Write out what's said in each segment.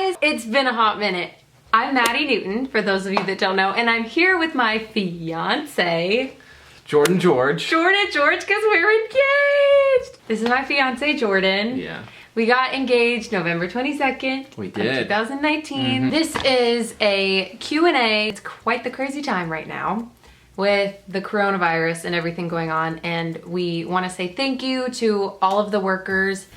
guys, it's been a hot minute. I'm Maddy Newton, for those of you that don't know, and I'm here with my fiance, Jordan George. Jordan George, because we're engaged. This is my fiance, Jordan. Yeah. We got engaged November 22nd. We did. Of 2019. This is a Q&A. It's quite the crazy time right now with the coronavirus and everything going on, and we want to say thank you to all of the workers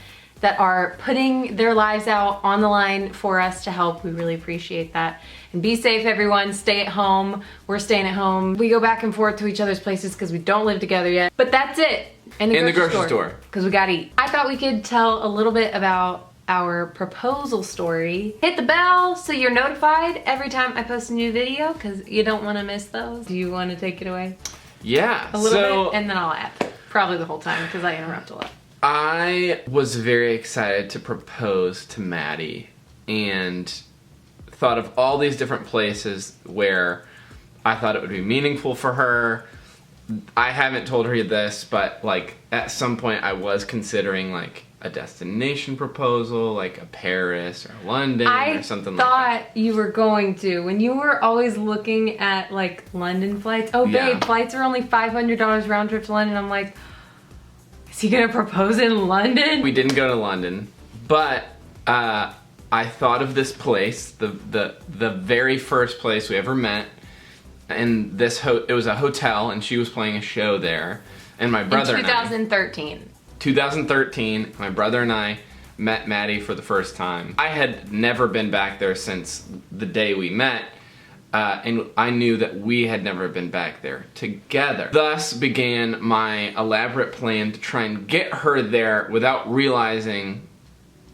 that are putting their lives out on the line for us to help. We really appreciate that. And be safe, everyone. Stay at home. We're staying at home. We go back and forth to each other's places because we don't live together yet. But that's it. In the grocery store. Because we gotta eat. I thought we could tell a little bit about our proposal story. Hit the bell so you're notified every time I post a new video because you don't want to miss those. Do you want to take it away? Yeah. A little bit, and then I'll add. Probably the whole time because I interrupt a lot. I was very excited to propose to Maddy and thought of all these different places where I thought it would be meaningful for her. I haven't told her this, but like at some point I was considering like a destination proposal, like a Paris or London or something like that. I thought you were going to. When you were always looking at like London flights. Oh babe, flights are only $500 round trip to London. I'm like, is he gonna propose in London? We didn't go to London, but I thought of this place, the very first place we ever met, and it was a hotel, and she was playing a show there, and my brother in 2013. 2013, my brother and I met Maddy for the first time. I had never been back there since the day we met. And I knew that we had never been back there together. Thus began my elaborate plan to try and get her there without realizing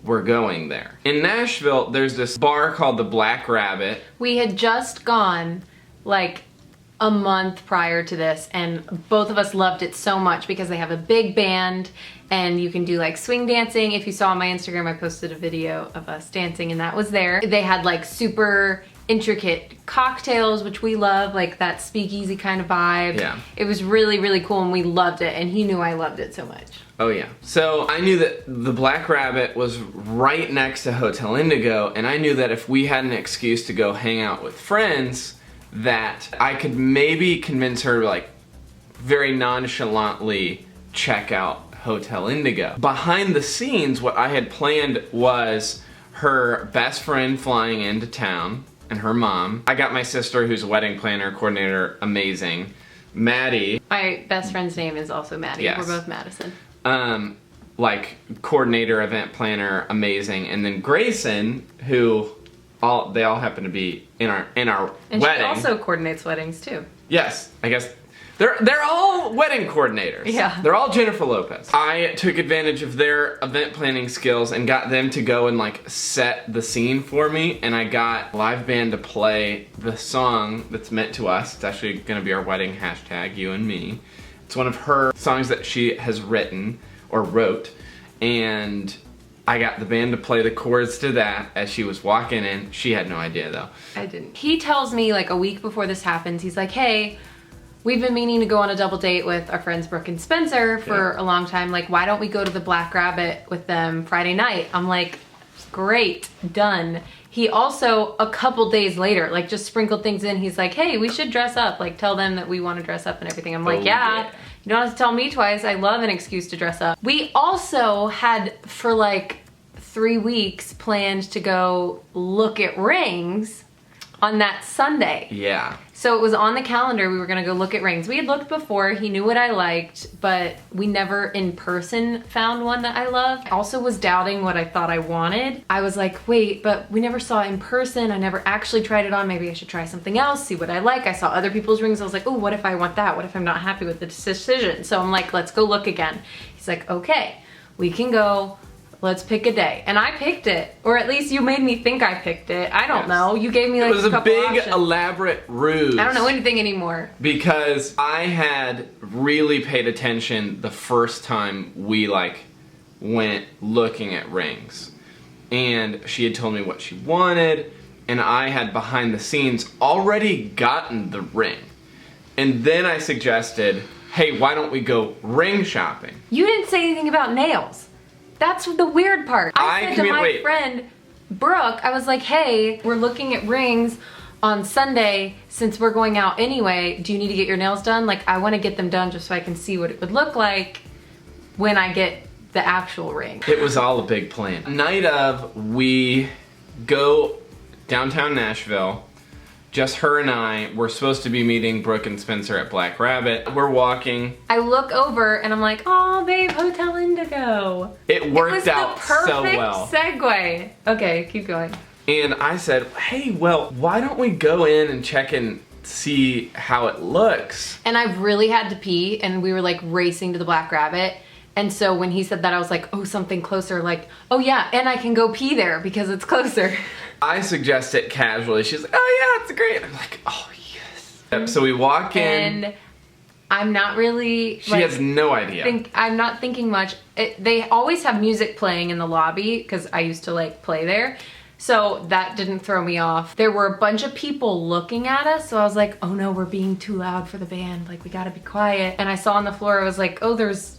we're going there. In Nashville, there's this bar called the Black Rabbit. We had just gone like a month prior to this, and both of us loved it so much because they have a big band and you can do like swing dancing. If you saw on my Instagram, I posted a video of us dancing and that was there. They had like super intricate cocktails, which we love, like that speakeasy kind of vibe. Yeah. It was really, really cool and we loved it, and he knew I loved it so much. Oh yeah. So I knew that the Black Rabbit was right next to Hotel Indigo, and I knew that if we had an excuse to go hang out with friends, that I could maybe convince her to like very nonchalantly check out Hotel Indigo. Behind the scenes, what I had planned was her best friend flying into town and her mom. I got my sister, who's a wedding planner, coordinator, amazing. Maddy. My best friend's name is also Maddy. Yes. We're both Madison. Like coordinator, event planner, amazing. And then Grayson, who they all happen to be in our and wedding. She also coordinates weddings too. Yes, I guess they're all wedding coordinators. Yeah. They're all Jennifer Lopez. I took advantage of their event planning skills and got them to go and like set the scene for me, and I got live band to play the song that's meant to us. It's actually gonna be our wedding hashtag, you and me. It's one of her songs that she has written or wrote, and I got the band to play the chords to that as she was walking in. She had no idea though. I didn't. He tells me like a week before this happens, he's like, hey, we've been meaning to go on a double date with our friends Brooke and Spencer for a long time. Like, why don't we go to the Black Rabbit with them Friday night? I'm like, great, done. He also, a couple days later, like just sprinkled things in. He's like, hey, we should dress up. Like, tell them that we want to dress up and everything. I'm like, yeah. You don't have to tell me twice. I love an excuse to dress up. We also had, for like 3 weeks, planned to go look at rings on that Sunday. Yeah. So it was on the calendar, we were gonna go look at rings. We had looked before, he knew what I liked, but we never in person found one that I loved. I also was doubting what I thought I wanted. I was like, wait, but we never saw it in person. I never actually tried it on. Maybe I should try something else, see what I like. I saw other people's rings. I was like, oh, what if I want that? What if I'm not happy with the decision? So I'm like, let's go look again. He's like, okay, we can go. Let's pick a day. And I picked it. Or at least you made me think I picked it. I don't know. You gave me like a couple options. It was a big, elaborate ruse. I don't know anything anymore. Because I had really paid attention the first time we like went looking at rings. And she had told me what she wanted. And I had behind the scenes already gotten the ring. And then I suggested, hey, why don't we go ring shopping? You didn't say anything about nails. That's the weird part. I said to my friend, Brooke, I was like, hey, we're looking at rings on Sunday since we're going out anyway. Do you need to get your nails done? Like, I want to get them done just so I can see what it would look like when I get the actual ring. It was all a big plan. Night of, we go downtown Nashville. Just her and I. We're supposed to be meeting Brooke and Spencer at Black Rabbit. We're walking. I look over and I'm like, oh babe, Hotel Indigo. It worked out so well. It was the perfect segue. Okay, keep going. And I said, hey, well, why don't we go in and check and see how it looks? And I really had to pee, and we were like racing to the Black Rabbit. And so when he said that, I was like, oh, something closer. Like, oh yeah, and I can go pee there because it's closer. I suggest it casually. She's like, oh yeah, it's great. I'm like, oh yes. So we walk in. And I'm not really. She has no idea. I'm not thinking much. They always have music playing in the lobby because I used to like play there. So that didn't throw me off. There were a bunch of people looking at us, so I was like, oh no, we're being too loud for the band. Like, we gotta be quiet. And I saw on the floor, I was like, oh, there's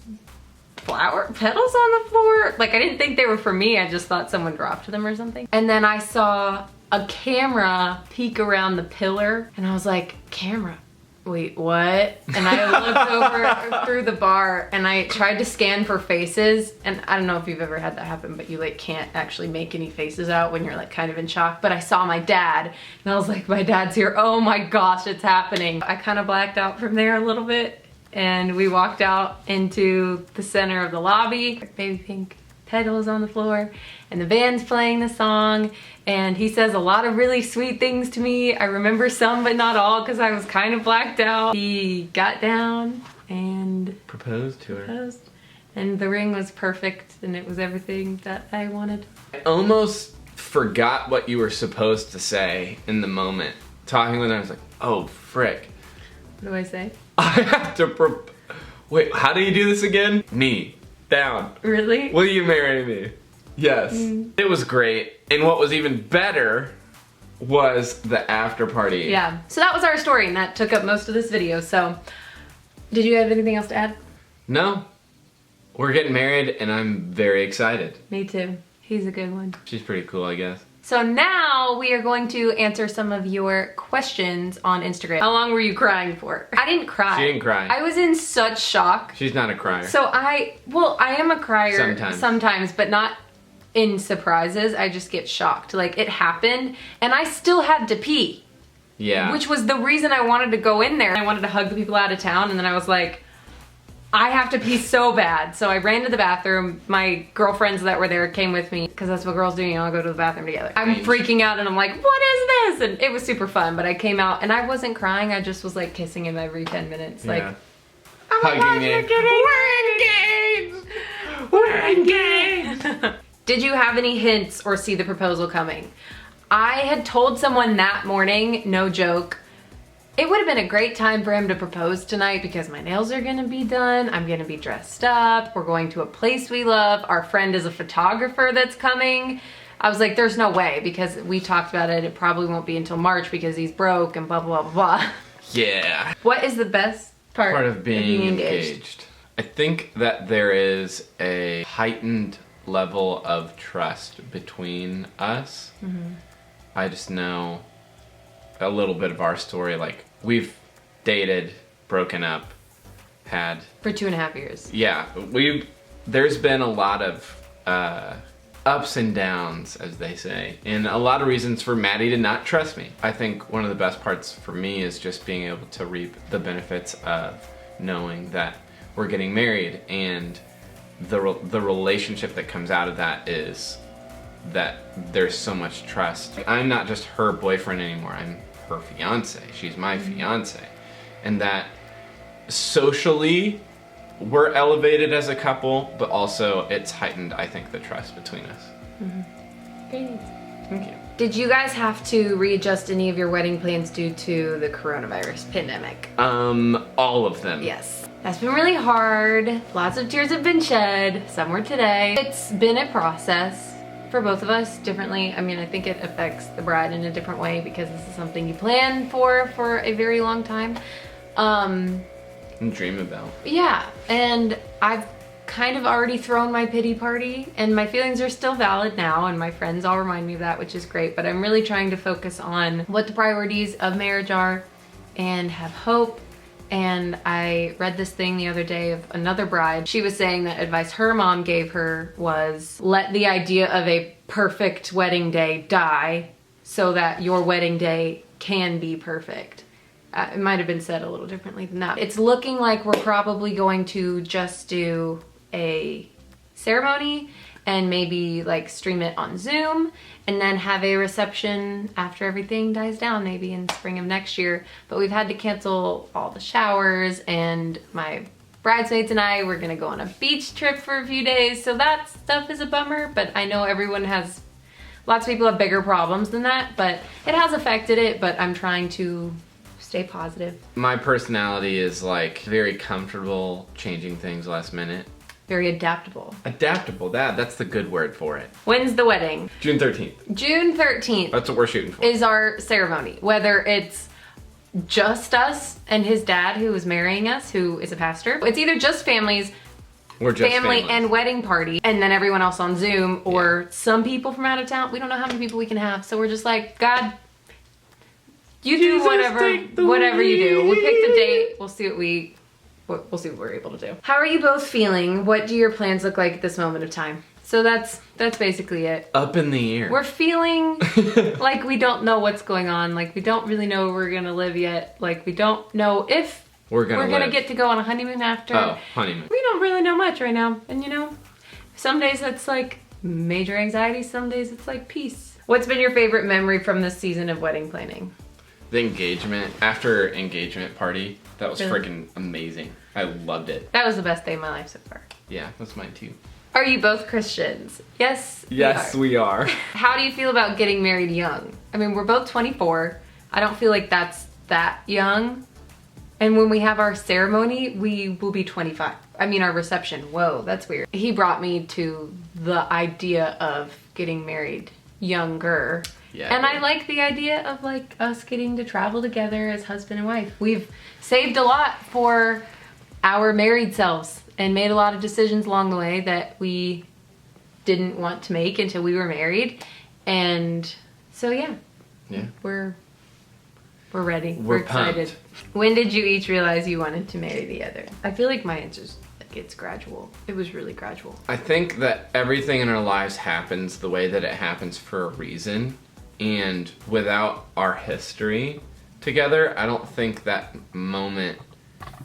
flower petals on the floor. Like, I didn't think they were for me. I just thought someone dropped them or something. And then I saw a camera peek around the pillar, and I was like, camera? Wait, what? And I looked over through the bar and I tried to scan for faces. And I don't know if you've ever had that happen, but you like can't actually make any faces out when you're like kind of in shock. But I saw my dad and I was like, my dad's here. Oh my gosh, it's happening. I kind of blacked out from there a little bit. And we walked out into the center of the lobby. Baby pink petals on the floor, and the band's playing the song, and he says a lot of really sweet things to me. I remember some but not all because I was kind of blacked out. He got down and proposed to her. And the ring was perfect, and it was everything that I wanted. I almost forgot what you were supposed to say in the moment. Talking with her, I was like, oh frick. What do I say? I have to wait, how do you do this again? Knee down. Really? Will you marry me? Yes. It was great. And what was even better was the after party. Yeah. So that was our story, and that took up most of this video. So did you have anything else to add? No. We're getting married and I'm very excited. Me too. He's a good one. She's pretty cool, I guess. So now we are going to answer some of your questions on Instagram. How long were you crying for? I didn't cry. She didn't cry. I was in such shock. She's not a crier. So I am a crier sometimes, but not in surprises. I just get shocked. Like, it happened and I still had to pee. Yeah. Which was the reason I wanted to go in there. I wanted to hug the people out of town, and then I was like, I have to pee so bad. So I ran to the bathroom. My girlfriends that were there came with me because that's what girls do, you know, I'll go to the bathroom together. I'm freaking out and I'm like, what is this? And it was super fun, but I came out and I wasn't crying. I just was like kissing him every 10 minutes. Like, oh my gosh, we're engaged. We're engaged. Did you have any hints or see the proposal coming? I had told someone that morning, no joke, it would have been a great time for him to propose tonight because my nails are gonna be done, I'm gonna be dressed up, we're going to a place we love, our friend is a photographer that's coming. I was like, there's no way, because we talked about it, it probably won't be until March because he's broke and blah, blah, blah, blah. Yeah. What is the best part of being engaged? I think that there is a heightened level of trust between us. I just know a little bit of our story. Like, we've dated, broken up, had for 2.5 years. Yeah, there's been a lot of ups and downs, as they say, and a lot of reasons for Maddy to not trust me. I think one of the best parts for me is just being able to reap the benefits of knowing that we're getting married, and the relationship that comes out of that is that there's so much trust. I'm not just her boyfriend anymore, I'm her fiance. She's my fiance. And that socially we're elevated as a couple, but also it's heightened, I think, the trust between us. Great. Thank you. Did you guys have to readjust any of your wedding plans due to the coronavirus pandemic? All of them. Yes. That's been really hard. Lots of tears have been shed. Some were today. It's been a process for both of us differently. I mean, I think it affects the bride in a different way because this is something you plan for a very long time. And dream about. Yeah, and I've kind of already thrown my pity party, and my feelings are still valid now, and my friends all remind me of that, which is great, but I'm really trying to focus on what the priorities of marriage are and have hope. And I read this thing the other day of another bride. She was saying that advice her mom gave her was let the idea of a perfect wedding day die so that your wedding day can be perfect. It might have been said a little differently than that. It's looking like we're probably going to just do a ceremony and maybe like stream it on Zoom and then have a reception after everything dies down, maybe in spring of next year. But we've had to cancel all the showers, and my bridesmaids and I were gonna go on a beach trip for a few days, so that stuff is a bummer, but I know lots of people have bigger problems than that, but it has affected it, but I'm trying to stay positive. My personality is like very comfortable changing things last minute. Very adaptable. Adaptable, that's the good word for it. When's the wedding? June 13th. June 13th. That's what we're shooting for. Is our ceremony. Whether it's just us and his dad who is marrying us, who is a pastor. It's either just families, We're just family families. and wedding party, and then everyone else on Zoom, or some people from out of town. We don't know how many people we can have, so we're just like, God, you do whatever you do. We pick the date, we'll see what we're able to do. How are you both feeling? What do your plans look like at this moment of time? So that's basically it. Up in the air. We're feeling like we don't know what's going on. Like we don't really know where we're gonna live yet. Like we don't know if we're gonna get to go on a honeymoon after. Oh, honeymoon. We don't really know much right now. And you know, some days it's like major anxiety, some days it's like peace. What's been your favorite memory from this season of wedding planning? The engagement, after engagement party, that was Really? freaking amazing. I loved it. That was the best day of my life so far. Yeah, that's mine too. Are you both Christians? Yes. We are. How do you feel about getting married young? I mean, we're both 24. I don't feel like that's that young. And when we have our ceremony, we will be 25. I mean, our reception. Whoa, that's weird. He brought me to the idea of getting married younger. Yeah, and I like the idea of like us getting to travel together as husband and wife. We've saved a lot for our married selves and made a lot of decisions along the way that we didn't want to make until we were married. And so yeah. We're ready. We're excited. Pumped. When did you each realize you wanted to marry the other? I feel like my answer's like it's gradual. It was really gradual. I think that everything in our lives happens the way that it happens for a reason. And without our history together, I don't think that moment,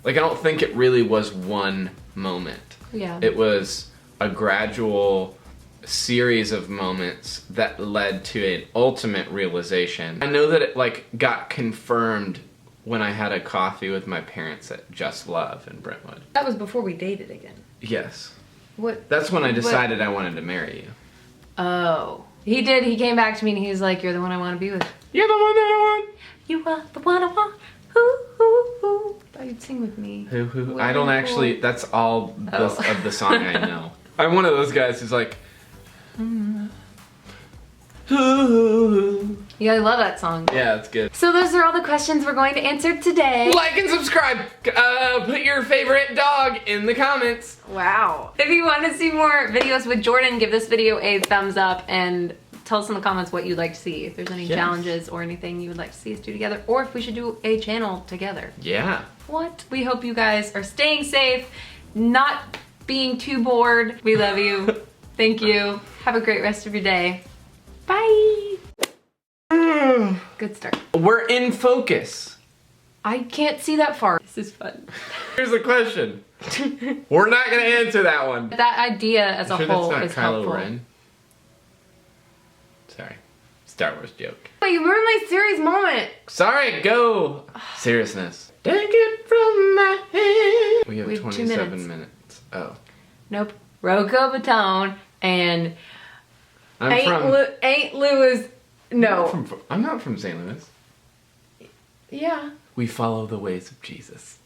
like I don't think it really was one moment. Yeah. It was a gradual series of moments that led to an ultimate realization. I know that it like got confirmed when I had a coffee with my parents at Just Love in Brentwood. That was before we dated again. Yes. What? That's when I decided I wanted to marry you. Oh. He did. He came back to me and he was like, you're the one I want to be with. You're the one that I want. You are the one I want. Ooh, ooh, ooh. I thought you'd sing with me. Who? I don't actually, that's all of the song I know. I'm one of those guys who's like, Yeah, I love that song. yeah, it's good. So those are all the questions we're going to answer today. Like and subscribe. Put your favorite dog in the comments. Wow. If you want to see more videos with Jordan, give this video a thumbs up and tell us in the comments what you'd like to see. If there's any challenges or anything you would like to see us do together, or if we should do a channel together. Yeah. What? We hope you guys are staying safe, not being too bored. We love you. Thank you. Have a great rest of your day. Bye. Good start. We're in focus. I can't see that far. This is fun. Here's the question. We're not gonna answer that one. That idea as a whole is helpful. Ren? Sorry. Star Wars joke. Oh, you ruined my serious moment. Sorry, go. Seriousness. Take it from my hand. We have 2 27 minutes. Oh. Nope. Rocco Baton and I'm Ain't Louis. No. I'm not from St. Louis. Yeah. We follow the ways of Jesus.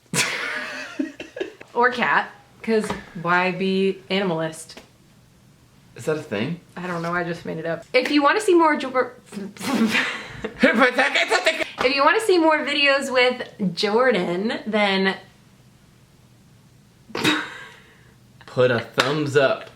Or cat, because why be animalist? Is that a thing? I don't know, I just made it up. If you want to see more if you want to see more videos with Jordan, then put a thumbs up